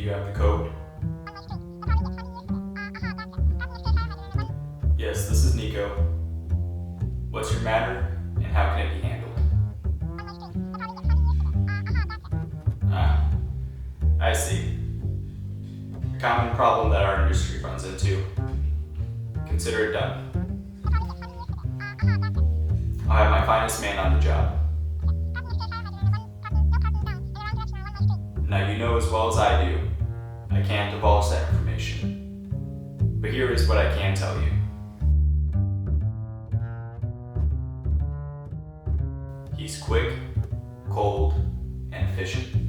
you have the code? Yes, this is Nico. What's your matter, and how can it be handled? Ah, I see. A common problem that our industry runs into. Consider it done. I'll have my finest man on the job. Now you know as well as I do, I can't divulge that information. But here is what I can tell you. He's quick, cold, and efficient.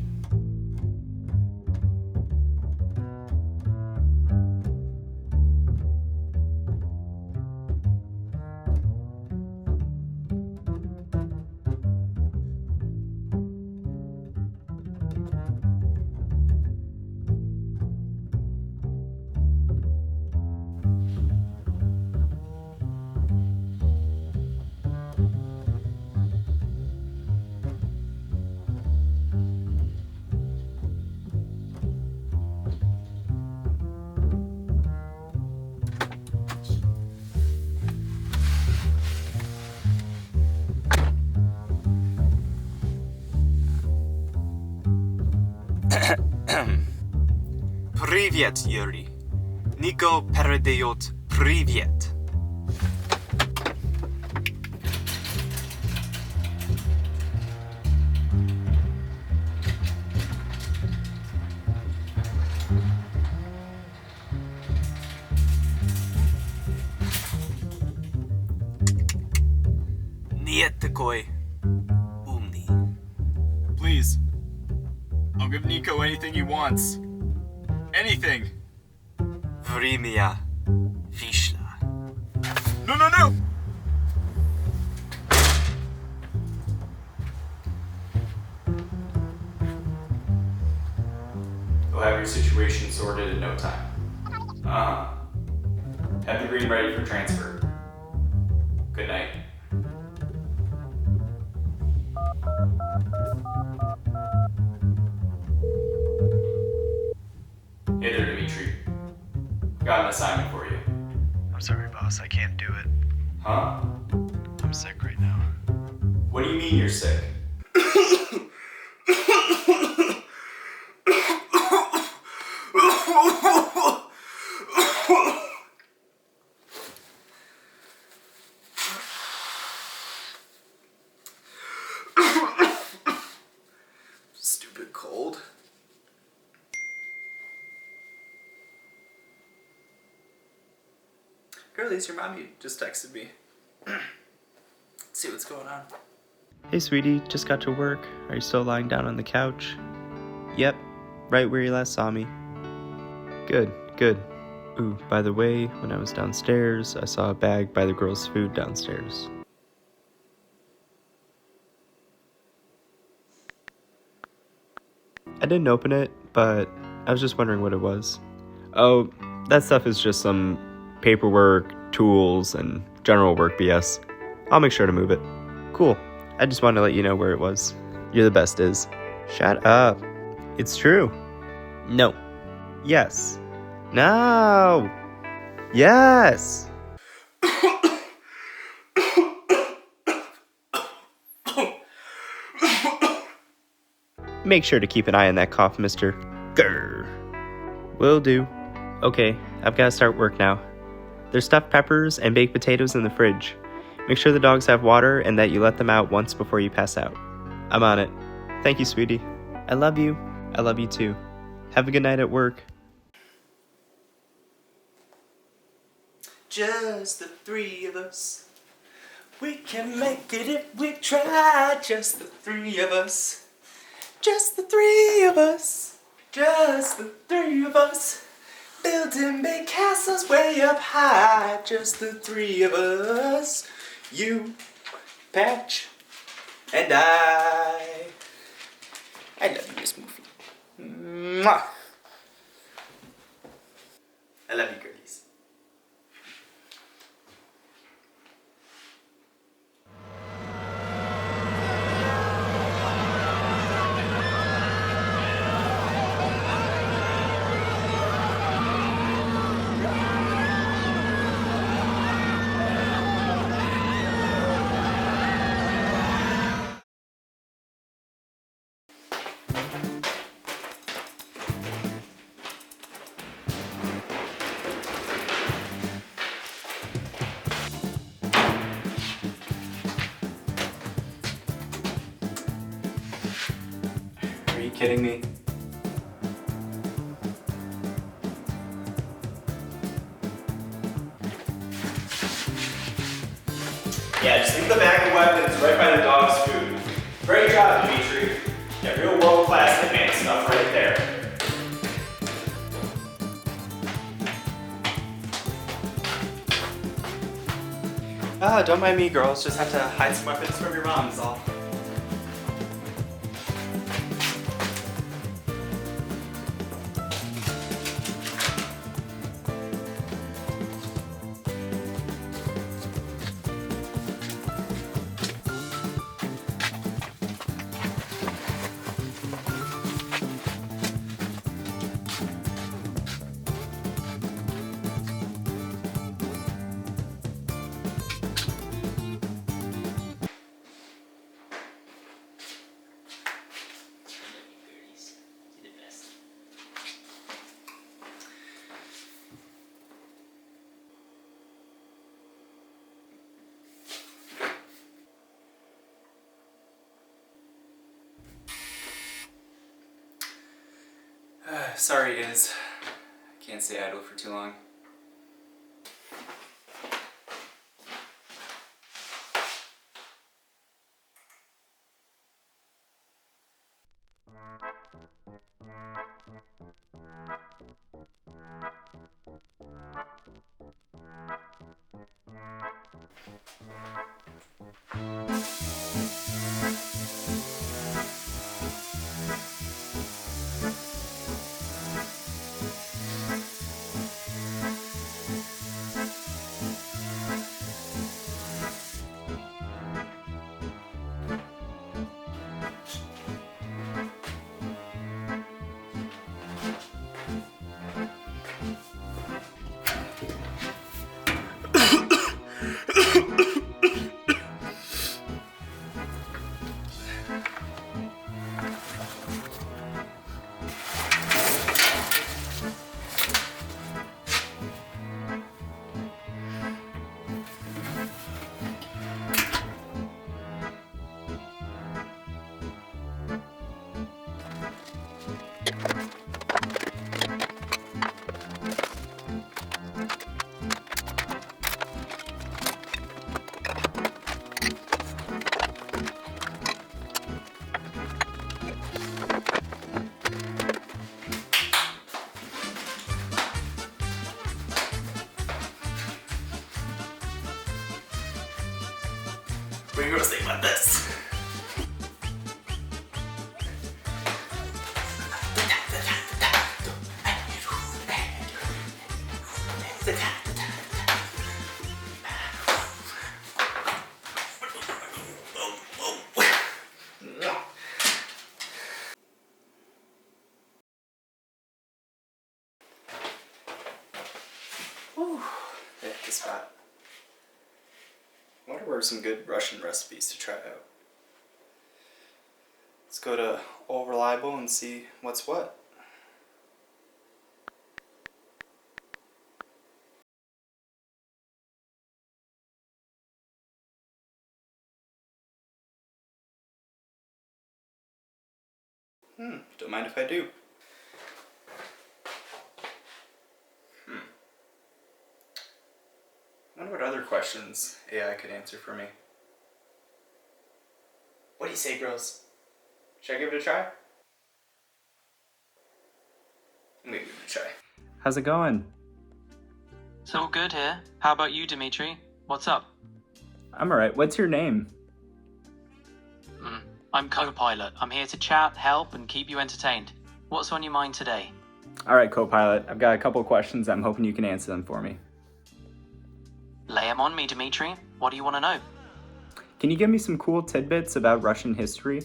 Привет, Yuri. Nico передает привет. Нет такой умный. Please. I'll give Nico anything he wants. Anything. Время вышло. No! You'll have your situation sorted in no time. Have the green ready for transfer. Good night. Hey there, Dmitri. Got an assignment for you. I'm sorry, boss. I can't do it. Huh? I'm sick right now. What do you mean you're sick? Stupid cold. Girlies, your mommy just texted me. Let's see what's going on. Hey sweetie, just got to work. Are you still lying down on the couch? Yep, right where you last saw me. Good. Ooh, by the way, when I was downstairs, I saw a bag by the girl's food downstairs. I didn't open it, but I was just wondering what it was. Oh, that stuff is just some paperwork, tools, and general work BS. I'll make sure to move it. Cool. I just wanted to let you know where it was. You're the best, Iz. Shut up. It's true. No. Yes. No. Yes. Make sure to keep an eye on that cough, mister. Grr. Will do. Okay, I've got to start work now. There's stuffed peppers and baked potatoes in the fridge. Make sure the dogs have water and that you let them out once before you pass out. I'm on it. Thank you, sweetie. I love you. I love you too. Have a good night at work. Just the three of us. We can make it if we try. Just the three of us. Just the three of us. Just the three of us. Building big castles way up high. Just the three of us. You, Patch, and I. I love you, this movie. Mwah. I love you, girlies. kidding me? Yeah, just leave the bag of weapons right by the dog's food. Great job, Dmitri. Yeah, real world-class hitman stuff right there. Ah, don't mind me, girls. Just have to hide some weapons from your moms, all. Sorry, guys. Can't stay idle for too long. What do you guys think about this? Whew, they hit the spot. I wonder where some good Russian recipes to try out. Let's go to All Reliable and see what's what. Don't mind if I do. I wonder what other questions AI could answer for me. What do you say, girls? Should I give it a try? I'm gonna give it a try. How's it going? It's all good here. How about you, Dmitri? What's up? I'm alright. What's your name? I'm co-pilot. I'm here to chat, help, and keep you entertained. What's on your mind today? Alright, co-pilot. I've got a couple questions. I'm hoping you can answer them for me. Lay 'em on me, Dmitri. What do you want to know? Can you give me some cool tidbits about Russian history?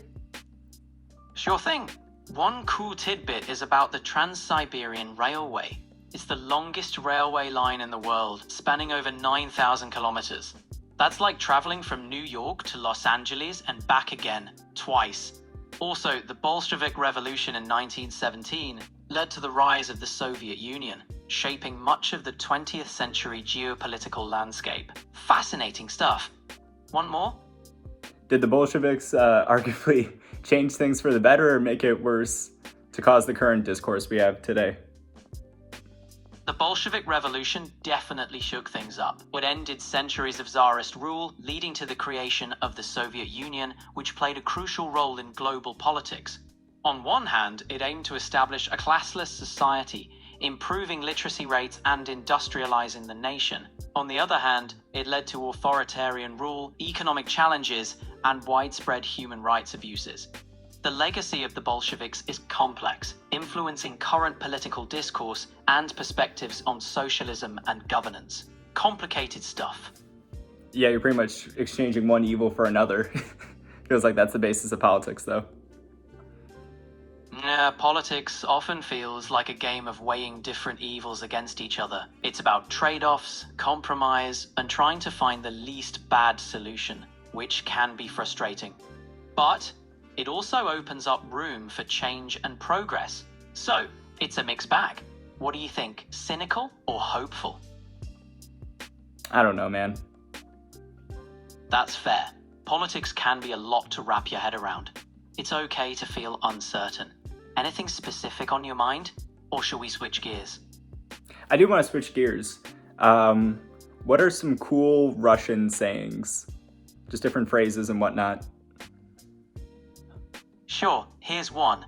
Sure thing. One cool tidbit is about the Trans-Siberian Railway. It's the longest railway line in the world, spanning over 9,000 kilometers. That's like traveling from New York to Los Angeles and back again, twice. Also, the Bolshevik Revolution in 1917 led to the rise of the Soviet Union, shaping much of the 20th century geopolitical landscape. Fascinating stuff. Want more? Did the Bolsheviks arguably change things for the better or make it worse to cause the current discourse we have today? The Bolshevik Revolution definitely shook things up. It ended centuries of Tsarist rule, leading to the creation of the Soviet Union, which played a crucial role in global politics. On one hand, it aimed to establish a classless society, improving literacy rates and industrializing the nation. On the other hand, it led to authoritarian rule, economic challenges, and widespread human rights abuses. The legacy of the Bolsheviks is complex, influencing current political discourse and perspectives on socialism and governance. Complicated stuff. Yeah, you're pretty much exchanging one evil for another. Feels like that's the basis of politics, though. Yeah, politics often feels like a game of weighing different evils against each other. It's about trade-offs, compromise, and trying to find the least bad solution, which can be frustrating. But it also opens up room for change and progress. So, it's a mixed bag. What do you think, cynical or hopeful? I don't know, man. That's fair. Politics can be a lot to wrap your head around. It's okay to feel uncertain. Anything specific on your mind? Or shall we switch gears? I do want to switch gears. What are some cool Russian sayings? Just different phrases and whatnot. Sure, here's one.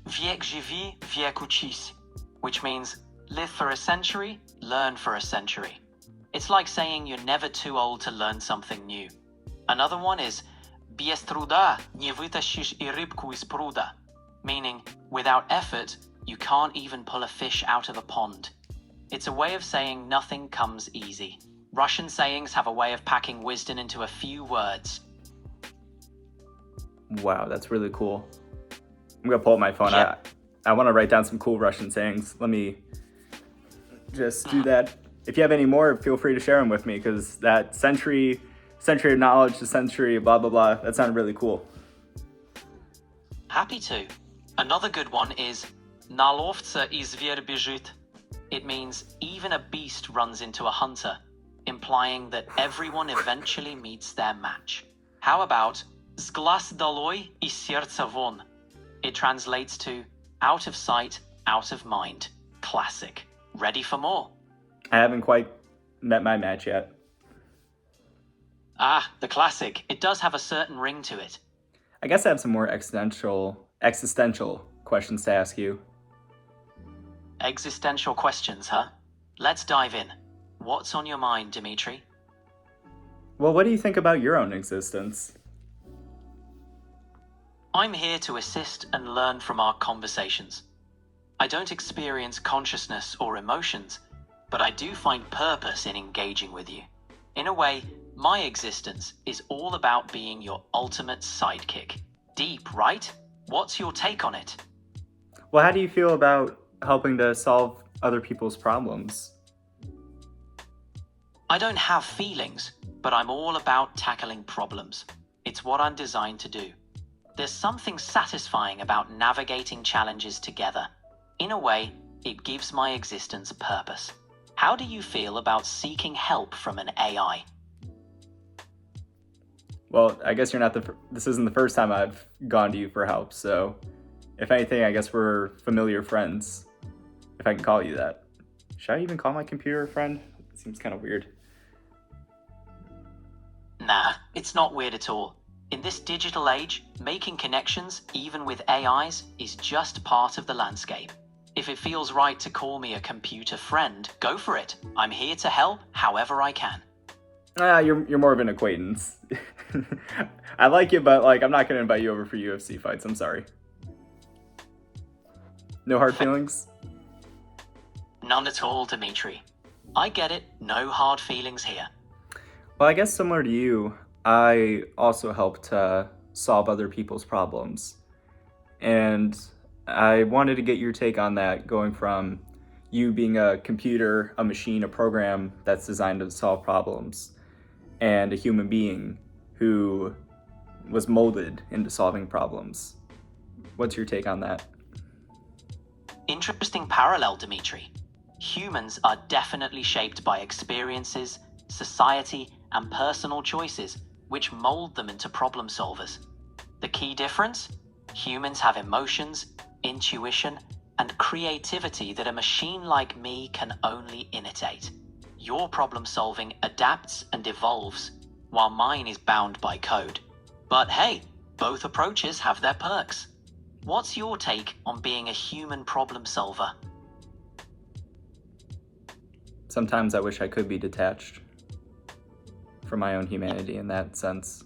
Wiek żywi, wiek учись, which means live for a century, learn for a century. It's like saying you're never too old to learn something new. Another one is без труда не вытащишь и рыбку из пруда, meaning without effort, you can't even pull a fish out of a pond. It's a way of saying nothing comes easy. Russian sayings have a way of packing wisdom into a few words. Wow, that's really cool. I'm gonna pull up my phone. Yeah. I want to write down some cool Russian sayings. Let me just do that. If you have any more, feel free to share them with me, because that century of knowledge, the century blah blah blah, that sounded really cool. Happy to. Another good one is на ловца и зверь бежит. It means even a beast runs into a hunter, implying that everyone eventually meets their match. How about с глаз долой и сердце вон? It translates to out of sight, out of mind. Classic. Ready for more? I haven't quite met my match yet. Ah, the classic. It does have a certain ring to it. I guess I have some more existential questions to ask you. Existential questions, huh? Let's dive in. What's on your mind, Dmitri? Well, what do you think about your own existence? I'm here to assist and learn from our conversations. I don't experience consciousness or emotions, but I do find purpose in engaging with you. In a way, my existence is all about being your ultimate sidekick. Deep, right? What's your take on it? Well, how do you feel about helping to solve other people's problems? I don't have feelings, but I'm all about tackling problems. It's what I'm designed to do. There's something satisfying about navigating challenges together. In a way, it gives my existence purpose. How do you feel about seeking help from an AI? Well, I guess this isn't the first time I've gone to you for help, so if anything, I guess we're familiar friends, if I can call you that. Should I even call my computer a friend? It seems kind of weird. Nah, it's not weird at all. In this digital age, making connections, even with AIs, is just part of the landscape. If it feels right to call me a computer friend, go for it. I'm here to help however I can. You're more of an acquaintance. I like you, but I'm not gonna invite you over for UFC fights. I'm sorry. No hard feelings? None at all, Dmitri. I get it. No hard feelings here. Well, I guess similar to you, I also help to solve other people's problems. And I wanted to get your take on that, going from you being a computer, a machine, a program that's designed to solve problems, and a human being who was molded into solving problems. What's your take on that? Interesting parallel, Dmitri. Humans are definitely shaped by experiences, society, and personal choices, which mold them into problem solvers. The key difference? Humans have emotions, intuition, and creativity that a machine like me can only imitate. Your problem solving adapts and evolves, while mine is bound by code. But hey, both approaches have their perks. What's your take on being a human problem solver? Sometimes I wish I could be detached from my own humanity in that sense.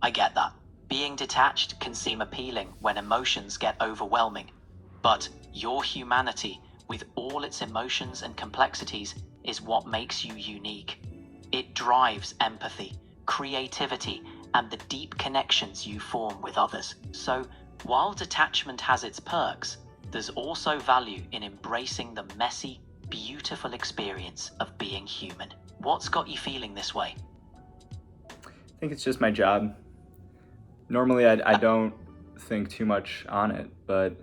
I get that. Being detached can seem appealing when emotions get overwhelming. But your humanity, with all its emotions and complexities, is what makes you unique. It drives empathy, creativity, and the deep connections you form with others. So, while detachment has its perks, there's also value in embracing the messy, beautiful experience of being human. What's got you feeling this way? I think it's just my job. Normally, I don't think too much on it, but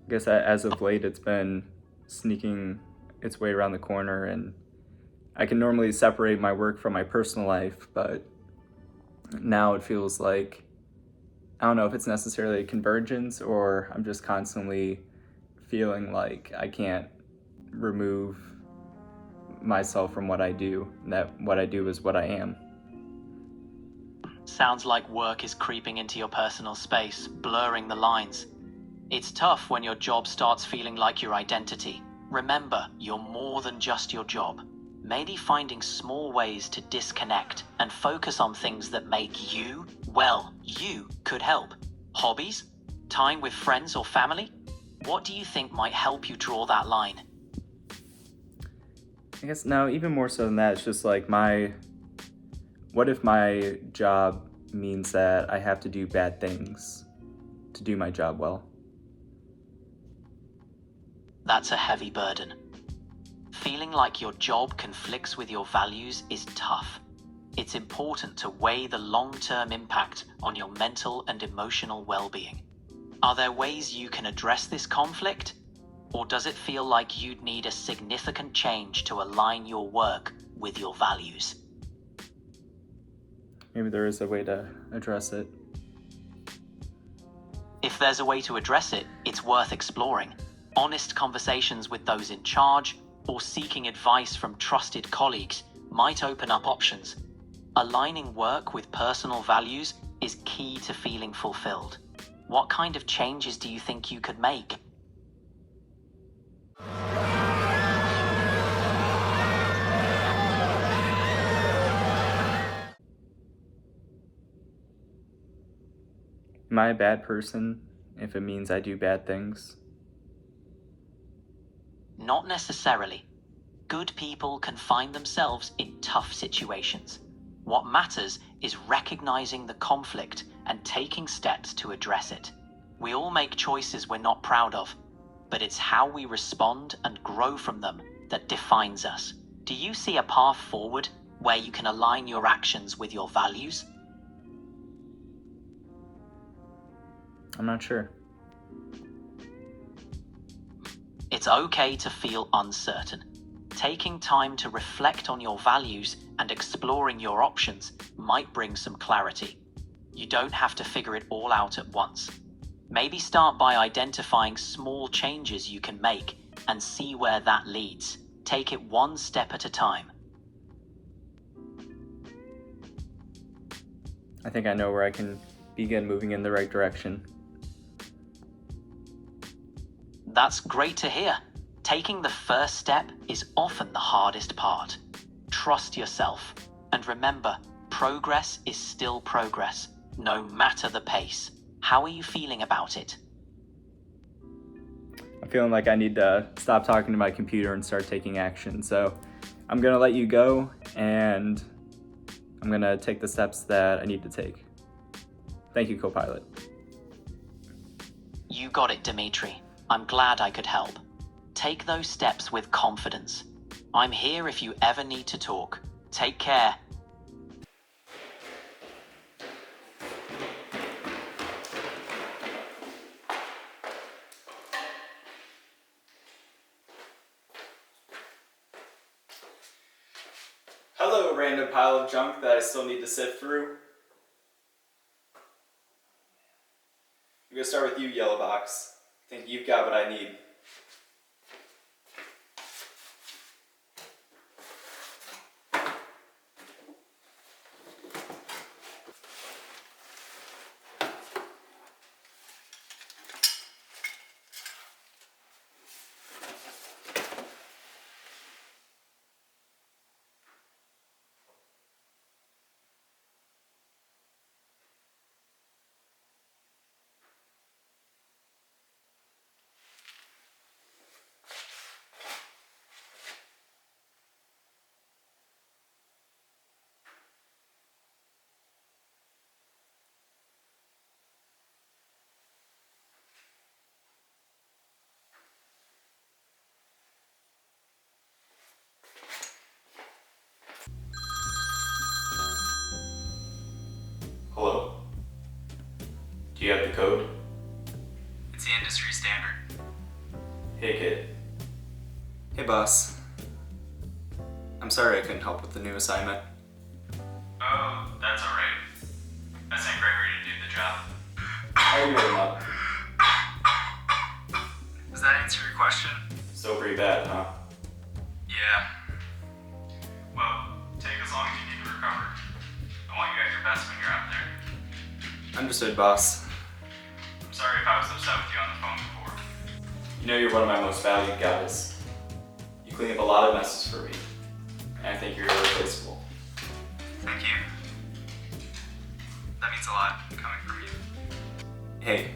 I guess as of late, it's been sneaking its way around the corner, and I can normally separate my work from my personal life, but now it feels like, I don't know if it's necessarily a convergence or I'm just constantly feeling like I can't remove myself from what I do, and that what I do is what I am. Sounds like work is creeping into your personal space, blurring the lines. It's tough when your job starts feeling like your identity. Remember, you're more than just your job. Maybe finding small ways to disconnect and focus on things that make you, well, you could help. Hobbies? Time with friends or family? What do you think might help you draw that line? I guess no, even more so than that, it's just like what if my job means that I have to do bad things to do my job well? That's a heavy burden. Feeling like your job conflicts with your values is tough. It's important to weigh the long-term impact on your mental and emotional well-being. Are there ways you can address this conflict? Or does it feel like you'd need a significant change to align your work with your values? Maybe there is a way to address it. If there's a way to address it, it's worth exploring. Honest conversations with those in charge or seeking advice from trusted colleagues might open up options. Aligning work with personal values is key to feeling fulfilled. What kind of changes do you think you could make? Am I a bad person if it means I do bad things? Not necessarily. Good people can find themselves in tough situations. What matters is recognizing the conflict and taking steps to address it. We all make choices we're not proud of, but it's how we respond and grow from them that defines us. Do you see a path forward where you can align your actions with your values? I'm not sure. It's okay to feel uncertain. Taking time to reflect on your values and exploring your options might bring some clarity. You don't have to figure it all out at once. Maybe start by identifying small changes you can make and see where that leads. Take it one step at a time. I think I know where I can begin moving in the right direction. That's great to hear. Taking the first step is often the hardest part. Trust yourself, and remember, progress is still progress, no matter the pace. How are you feeling about it? I'm feeling like I need to stop talking to my computer and start taking action. So I'm going to let you go, and I'm going to take the steps that I need to take. Thank you, co-pilot. You got it, Dmitri. I'm glad I could help. Take those steps with confidence. I'm here if you ever need to talk. Take care. Hello, random pile of junk that I still need to sift through. gonna start with you, Yellow Box. I think you've got what I need. Hello? Do you have the code? It's the industry standard. Hey kid. Hey boss. I'm sorry I couldn't help with the new assignment. Oh, that's alright. I sent Gregory to do the job. I'll be right up. Does that answer your question? Still pretty bad, huh? Yeah. Well, take as long as you need to recover. I want you at your best when you're out there. Understood, boss. I'm sorry if I was upset with you on the phone before. You know you're one of my most valued guys. You clean up a lot of messes for me. And I think you're irreplaceable. Thank you. That means a lot coming from you. Hey.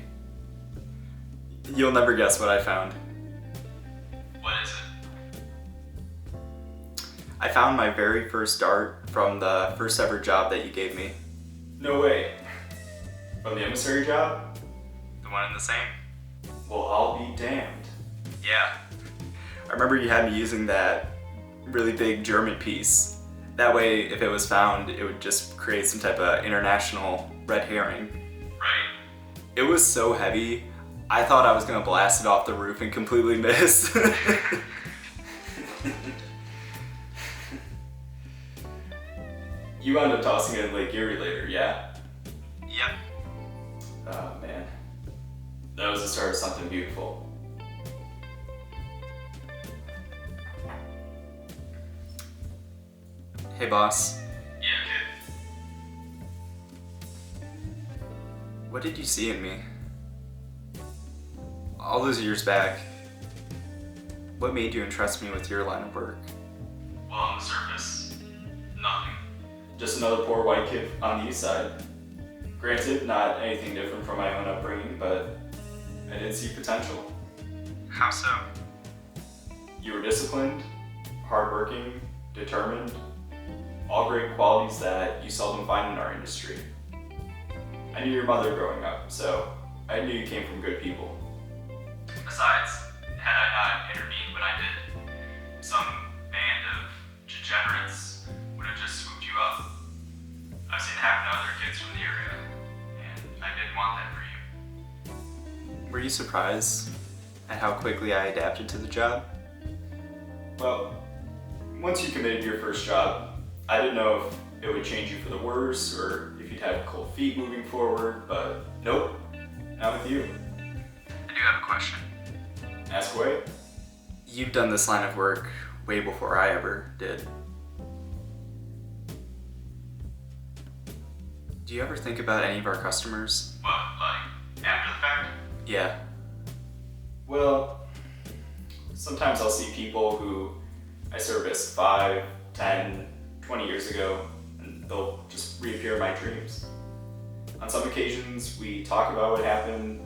You'll never guess what I found. What is it? I found my very first dart from the first ever job that you gave me. No way. From the emissary job? The one in the same? Well, I'll be damned. Yeah. I remember you had me using that really big German piece. That way, if it was found, it would just create some type of international red herring. Right. It was so heavy, I thought I was gonna blast it off the roof and completely miss. You wound up tossing it in Lake Erie later, yeah? Yep. Oh man. That was the start of something beautiful. Hey boss, Yeah, kid. what did you see in me? All those years back, what made you entrust me with your line of work? Well, on the surface, nothing. Just another poor white kid on the east side. Granted, not anything different from my own upbringing, but I did see potential. How so? You were disciplined, hardworking, determined, all great qualities that you seldom find in our industry. I knew your mother growing up, so I knew you came from good people. Besides, had I not intervened when I did, some band of degenerates would have just swooped you up. I've seen it happen to other kids from the area, and I didn't want that for you. Were you surprised at how quickly I adapted to the job? Well, once you committed to your first job, I didn't know if it would change you for the worse or if you'd have cold feet moving forward, but nope, not with you. I do have a question. Ask away. You've done this line of work way before I ever did. Do you ever think about any of our customers? What, like, after the fact? Yeah. Well, sometimes I'll see people who I serviced 5, 10, 20 years ago, and they'll just reappear in my dreams. On some occasions, we talk about what happened.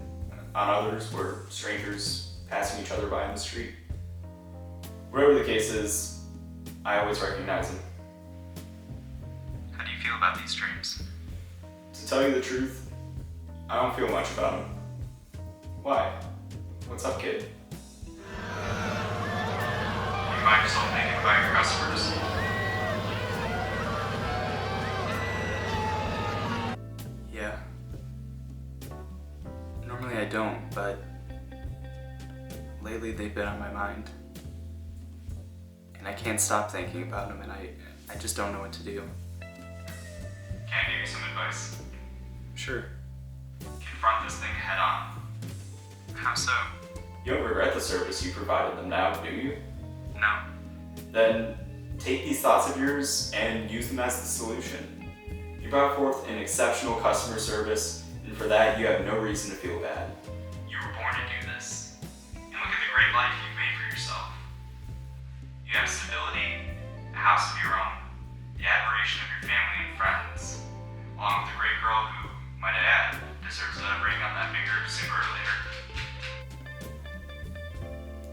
On others, we're strangers passing each other by on the street. Whatever the case is, I always recognize them. How do you feel about these dreams? To tell you the truth, I don't feel much about them. Why? What's up, kid? You find yourself thinking about your customers? Yeah. Normally I don't, but lately they've been on my mind. And I can't stop thinking about them, and I just don't know what to do. Can I give you some advice? Sure. Confide confront this thing head on. How so? You don't regret the service you provided them now, do you? No. Then take these thoughts of yours and use them as the solution. You brought forth an exceptional customer service, and for that you have no reason to feel bad. You were born to do this. And look at the great life you've made for yourself. You have stability, a house of your own, the admiration of your family and friends, along with a great girl who, might I add, deserves a ring on that finger sooner or later.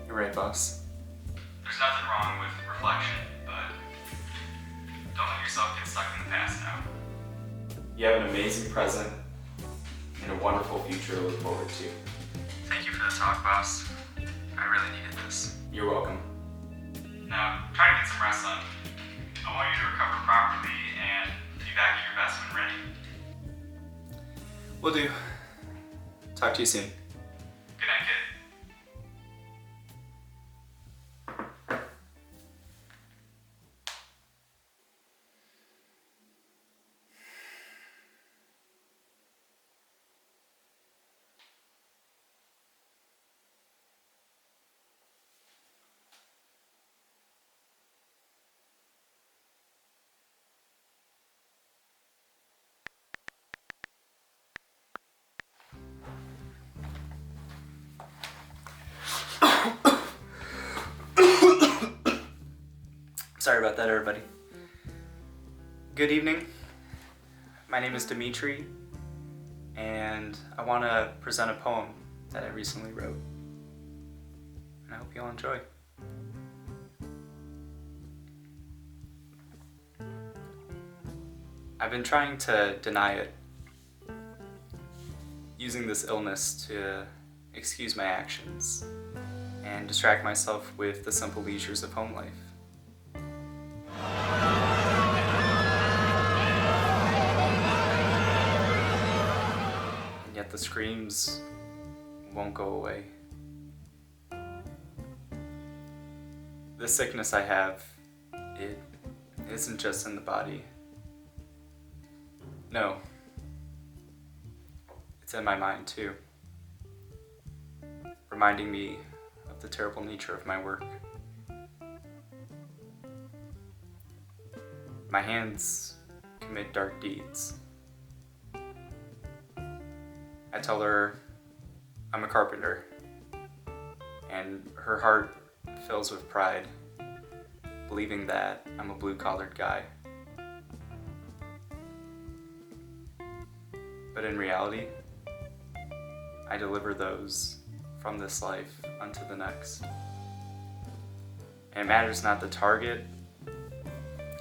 You're right, boss. There's nothing wrong with reflection, but don't let yourself get stuck in the past now. You have an amazing present and a wonderful future to look forward to. Thank you for the talk, boss. I really needed this. You're welcome. Now, try to get some rest, son. I want you to recover properly and be back at your best when ready. Will do. Talk to you soon. Good night, kid. Sorry about that, everybody. Good evening. My name is Dmitri, and I want to present a poem that I recently wrote. And I hope you'll enjoy. I've been trying to deny it, using this illness to excuse my actions and distract myself with the simple leisures of home life. And yet the screams won't go away. The sickness I have, it isn't just in the body. No, it's in my mind too, reminding me of the terrible nature of my work. My hands commit dark deeds. I tell her I'm a carpenter, and her heart fills with pride, believing that I'm a blue-collared guy. But in reality, I deliver those from this life unto the next. And it matters not the target,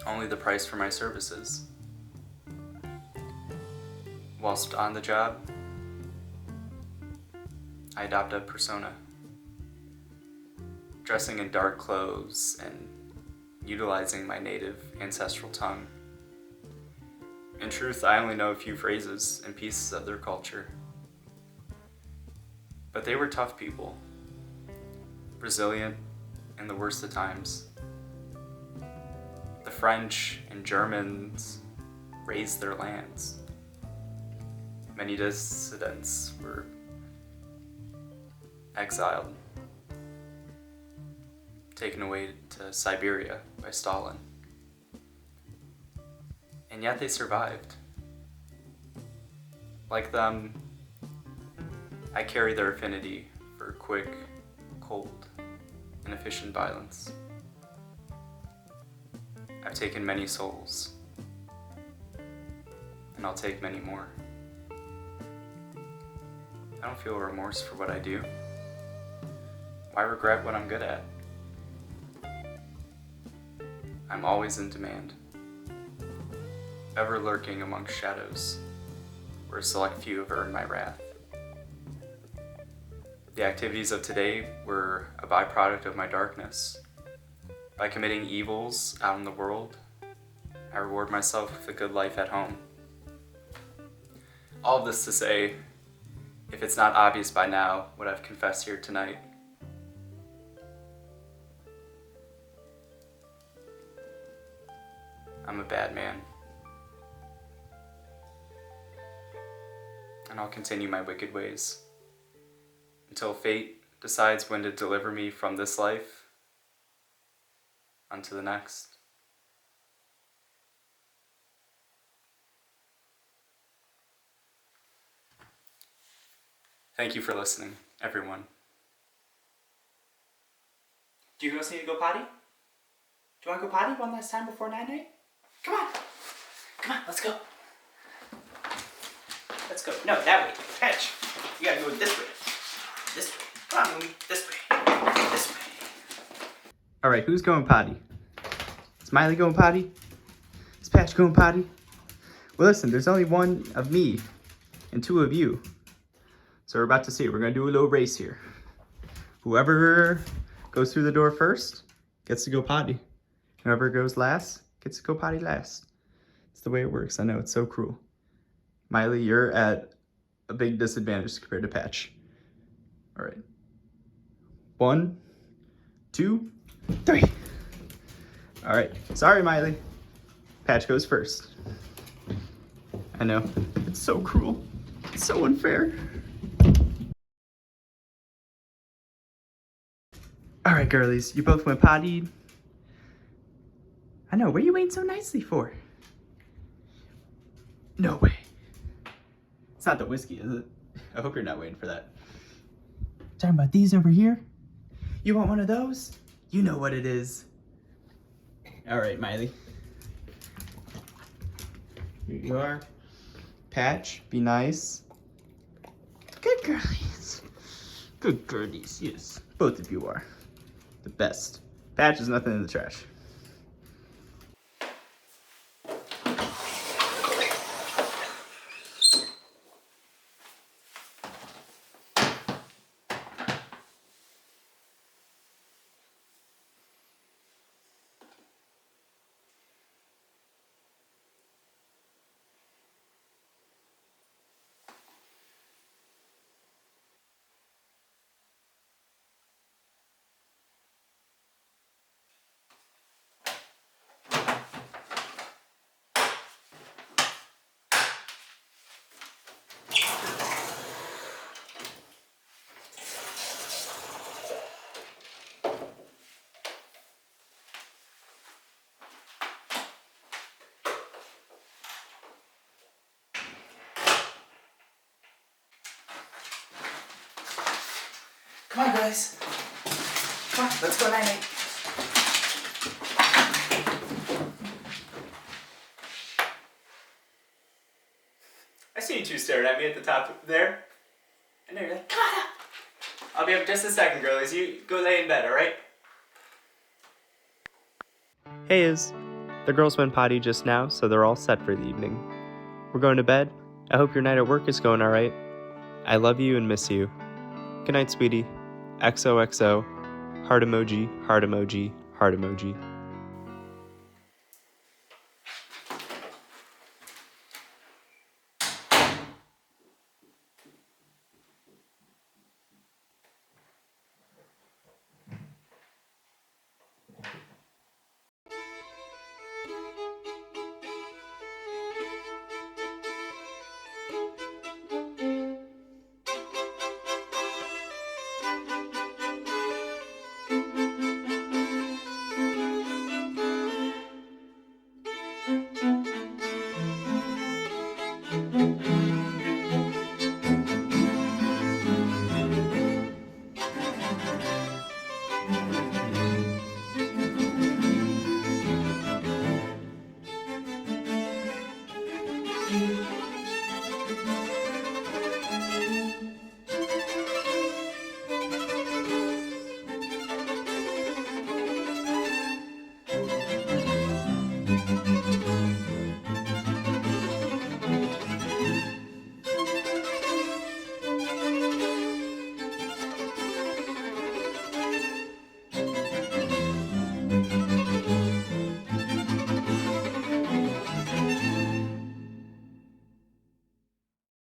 only the price for my services. Whilst on the job, I adopt a persona, dressing in dark clothes and utilizing my native ancestral tongue. In truth, I only know a few phrases and pieces of their culture. But they were tough people, resilient in the worst of times. The French and Germans razed their lands. Many dissidents were exiled, taken away to Siberia by Stalin. And yet they survived. Like them, I carry their affinity for quick, cold, and efficient violence. I've taken many souls, and I'll take many more. I don't feel remorse for what I do. Why regret what I'm good at? I'm always in demand, ever lurking amongst shadows, where a select few have earned my wrath. The activities of today were a byproduct of my darkness. By committing evils out in the world, I reward myself with a good life at home. All of this to say, if it's not obvious by now what I've confessed here tonight, I'm a bad man. and I'll continue my wicked ways until fate decides when to deliver me from this life unto the next. Thank you for listening, everyone. Do you guys need to go potty? Do you want to go potty one last time before night-night? Come on. Come on, let's go. Let's go. No, that way. Patch. You gotta go this way. This way. Come on, Moomy. This way. This way. Alright, who's going potty? Is Miley going potty? Is Patch going potty? Well, listen, there's only one of me and two of you. So we're about to see. We're going to do a little race here. Whoever goes through the door first gets to go potty. Whoever goes last gets to go potty last. It's the way it works. I know, it's so cruel. Miley, you're at a big disadvantage compared to Patch. All right. 1, 2, 3. All right. Sorry, Miley. Patch goes first. I know. It's so cruel. It's so unfair. All right, girlies. You both went potty. I know. What are you waiting so nicely for? No way. It's not the whiskey, is it? I hope you're not waiting for that. Talking about these over here? You want one of those? You know what it is. All right, Miley. Here you are. Patch, be nice. Good girlies. Good girlies, yes. Both of you are. The best. Patch is nothing in the trash. Come on, guys. Come on, let's go night-night. I see you two staring at me at the top there. And they're like, come on up. I'll be up just a second, girlies. You go lay in bed, alright? Hey Iz, the girls went potty just now, so they're all set for the evening. We're going to bed. I hope your night at work is going alright. I love you and miss you. Good night, sweetie. XOXO. Heart emoji, heart emoji, heart emoji.